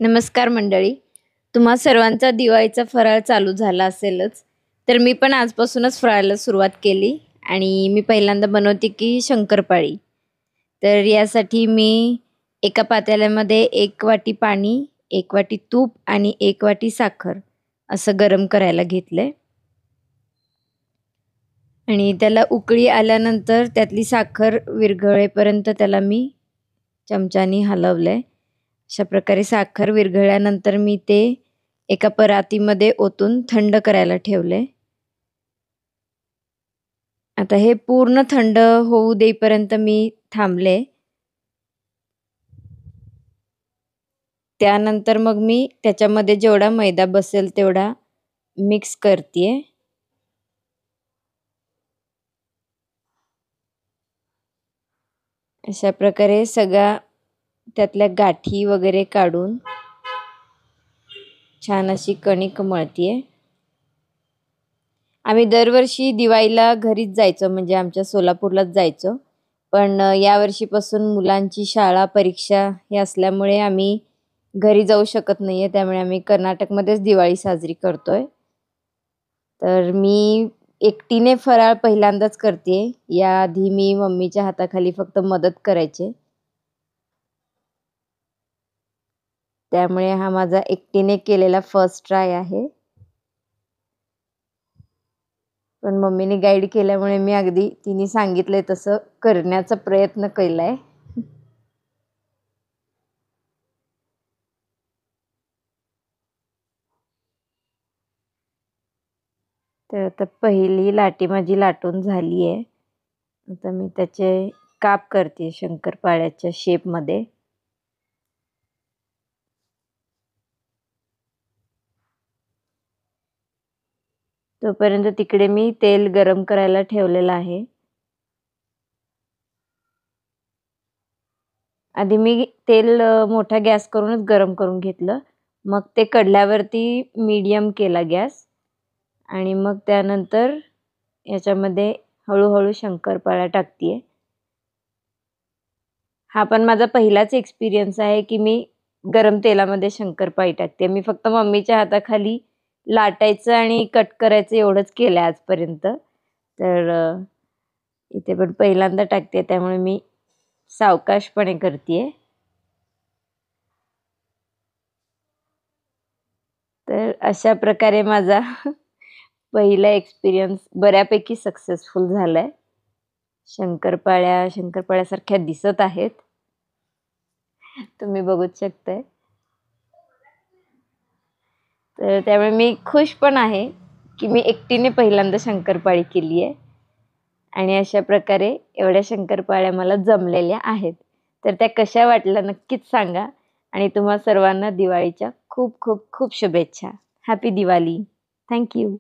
नमस्कार मंडळी. तुम्हा सर्वांचा दिवाळीचा फराळ चालू झाला असेलच. तर मी पण आजपासूनच फराळाला सुरुवात केली आणि मी पहिल्यांदा बनवते की शंकरपाळी. तर यासाठी मी एका पातेल्यामध्ये 1 वाटी पाणी, 1 वाटी तूप आणि 1 वाटी साखर असं गरम करायला घेतलंय. आणि त्याला उकळी आल्यानंतर त्यातली साखर विरघळेपर्यंत त्याला मी चमच्यानी हलवलंय. अशा प्रकारे साखर विरघळल्यानंतर मी ते एका परातीमध्ये ओतून थंड करायला ठेवले. आता हे पूर्ण थंड होऊ देईपर्यंत मी थांबले. त्यानंतर मग मी त्याच्यामध्ये जेवढा मैदा बसेल तेवढा मिक्स करतीये. अशा प्रकारे सगळ्या त्यातल्या गाठी वगैरे काढून छान अशी कणिक मळतीये. आम्ही दरवर्षी दिवाळीला घरीच जायचो, म्हणजे आमच्या सोलापूरलाच जायचो. पण यावर्षीपासून मुलांची शाळा, परीक्षा हे असल्यामुळे आम्ही घरी जाऊ शकत नाहीये. त्यामुळे आम्ही कर्नाटकमध्येच दिवाळी साजरी करतोय. तर मी एकटीने फराळ पहिल्यांदाच करतेय. याआधी मी मम्मीच्या हाताखाली फक्त मदत करायचे. त्यामुळे हा माझा एकटीने केलेला फर्स्ट ट्राय आहे. पण मम्मीने गाईड केल्यामुळे मी अगदी तिने सांगितलंय तसं करण्याचा प्रयत्न केलाय. तर आता पहिली लाटी माझी लाटून झाली आहे. आता मी त्याचे काप करते शंकरपाळ्याच्या शेपमध्ये. तोपर्यंत तिकडे मी तेल गरम करायला ठेवलेलं आहे. आधी मी तेल मोठा गॅस करूनच गरम करून घेतलं. मग ते कढल्यावरती मीडियम केला गॅस आणि मग त्यानंतर याच्यामध्ये हळूहळू शंकरपाळ्या टाकतीये. हा पण माझा पहिलाच एक्सपिरियन्स आहे की मी गरम तेलामध्ये शंकरपाळी टाकते. मी फक्त मम्मीच्या हाताखाली लाटायचं आणि कट करायचं एवढंच केलंय आजपर्यंत. तर इथे पण पहिल्यांदा टाकते, त्यामुळे मी सावकाशपणे करतीये. तर अशा प्रकारे माझा पहिला एक्सपिरियन्स बऱ्यापैकी सक्सेसफुल झालाय. शंकरपाळ्यासारख्या दिसत आहेत, तुम्ही बघूच शकताय. तर त्यामुळे मी खुश पण आहे की मी एकटीने पहिल्यांदा शंकरपाळी केली आहे आणि अशा प्रकारे एवढ्या शंकरपाळ्या मला जमलेल्या आहेत. तर त्या कशा वाटल्या नक्कीच सांगा आणि तुम्हा सर्वांना दिवाळीच्या खूप खूप खूप शुभेच्छा. हॅपी दिवाळी. Thank you.